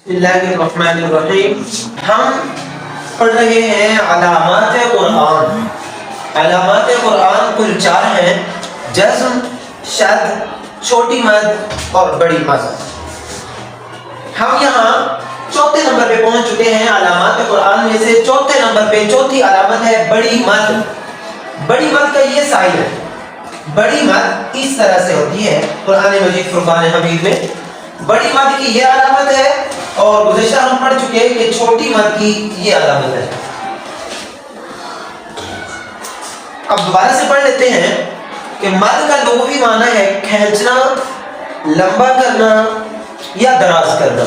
बिस्मिल्लाहिर्रहमानिर्रहीम। हम पढ़ रहे हैं अलामात कुरान। अलामात कुरान कुल 4 हैं: जज़्म, शद, छोटी मद और बड़ी मद। हम यहाँ चौथे नंबर पे पहुंच चुके हैं। अलामात कुरान में से चौथे नंबर पे चौथी अलामत है बड़ी मद। बड़ी मद का ये साइन है। बड़ी मद इस तरह से होती है कुरान मजीद फुरकान हमीद में। बड़ी मद की ये अलामत है और गुज़श्ता हम पढ़ चुके हैं कि छोटी मद की ये अलामत है। अब दोबारा से पढ़ लेते हैं कि मद का लुग़वी माना है खींचना, लंबा करना या दराज करना।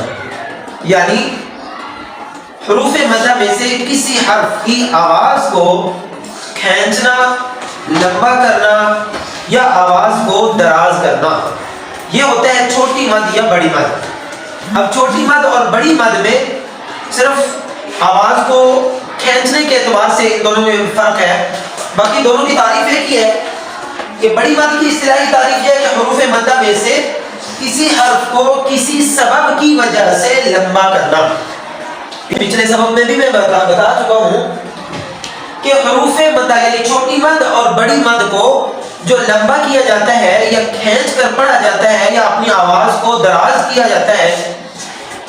यानी हुरूफ मद में से किसी हर्फ की आवाज को खींचना, लंबा करना या आवाज को दराज करना, ये होता है छोटी मद या बड़ी मद। अब छोटी मद और बड़ी मद में सिर्फ आवाज को खींचने के एतबार से इन दोनों में फर्क है, बाकी दोनों की तारीफ एक ही है कि बड़ी मद की इस्तिलाही तारीफ है कि हुरूफ मद में से किसी हर्फ को किसी सबब की वजह से लंबा करना। पिछले सबब में भी मैं बता चुका हूं कि हुरूफ मद यानी छोटी मद और बड़ी मद को जो लंबा किया जाता है या खींच कर पढ़ा जाता है या अपनी आवाज को दराज किया जाता है,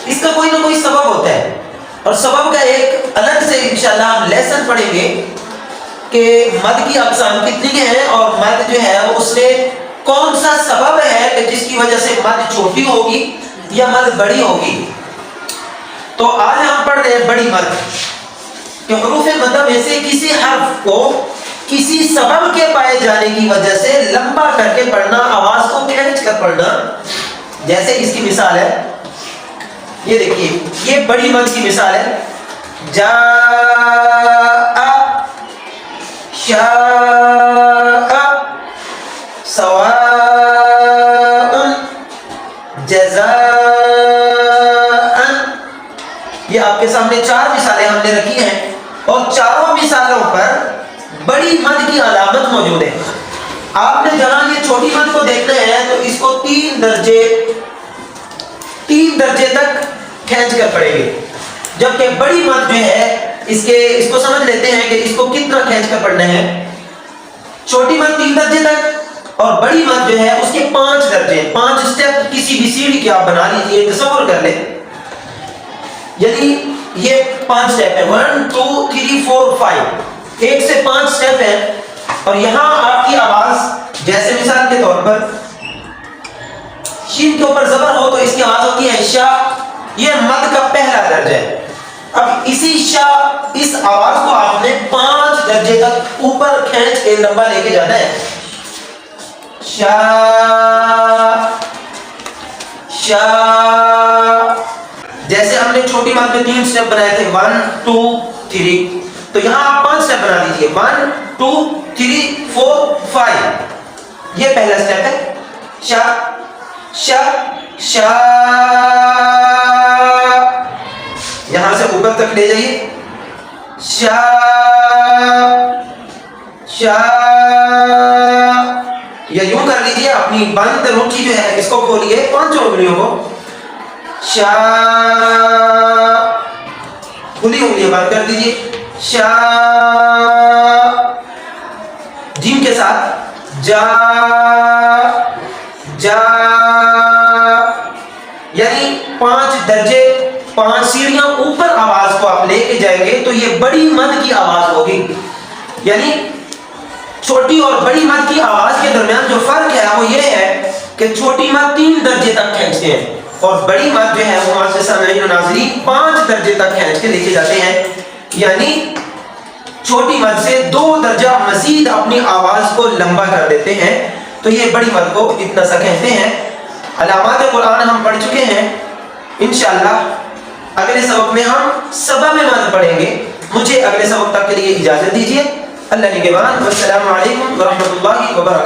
इसका कोई ना कोई सबब होता है। और सबब का एक अलग से इंशाल्लाह हम लेसन पढ़ेंगे कि मद की अक़साम कितनी हैं और मद जो है उसमें कौन सा सबब है कि जिसकी वजह से मद छोटी होगी या मद बड़ी होगी। तो आज हम पढ़ रहे हैं बड़ी मद कि हुरूफ मद में से किसी हर्फ को किसी सबब के पाए जाने की वजह से लंबा करके पढ़ना, आवाज को खींच कर पढ़ना। जैसे इसकी मिसाल है, ये देखिए, ये बड़ी मद की मिसाल है। जा ये आपके सामने 4 मिसालें हमने रखी हैं और चारों मिसालों पर बड़ी मद की अलामत मौजूद है। आपने जहां ये छोटी मद को देखना है तो इसको 3 दर्जे तक खींच कर पढ़ेंगे, जबकि बड़ी मद जो है इसको समझ लेते हैं कि इसको कितना खींच कर पढ़ना है। छोटी मद 3 दर्जे तक और बड़ी मद जो है उसके 5 दर्जे, 5 स्टेप किसी भी सीढ़ी के आप बना लीजिए, तसव्वुर कर ले। यानी ये 5 स्टेप है, 1 2 3 4 5, 1 से 5 स्टेप है। और यहां आपकी आवाज, जैसे मिसाल के तौर पर शीन के ऊपर जबर हो तो इसकी आवाज होती है शा। ये मद का पहला दर्जा है। अब इस आवाज को आपने 5 दर्जे तक ऊपर खींच के लंबा लेके जाना है। शा शा। जैसे हमने छोटी मद में 3 स्टेप बनाए थे, 1 2 3, तो यहां आप 5 स्टेप बना दीजिए, 1 2 3 4 5। ये पहला स्टेप है शा शा शा। यहां से ऊपर तक ले जाइए, शा शा। या यूं कर लीजिए, अपनी बंद मुट्ठी जो है इसको खोलिए, 5 उंगलियों को, शा। खुली उंगलियां बंद कर दीजिए, शा। जीम के साथ जा जा। यानी 5 दर्जे, 5 सीढ़ियां ऊपर आवाज को आप लेके जाएंगे तो ये बड़ी मद की आवाज होगी। यानी छोटी और बड़ी मद की आवाज के दरमियान जो फर्क है वो ये है कि छोटी मद 3 दर्जे तक खींचते हैं और बड़ी मद जो है वो नाज़रीन 5 दर्जे तक खींच के लेके जाते हैं। यानी छोटी मद से 2 दर्जा मजीद अपनी आवाज को लंबा कर देते हैं। तो ये बड़ी मद को इतना सा कहते हैं। अलामात कुरान हम पढ़ चुके हैं। इंशाअल्लाह अगले सबक में हम सबब मद पढ़ेंगे। मुझे अगले सबक तक के लिए इजाजत दीजिए। अल्लाह निगहबान। वस्सलामु अलैकुम व रहमतुल्लाहि व बरकातहू।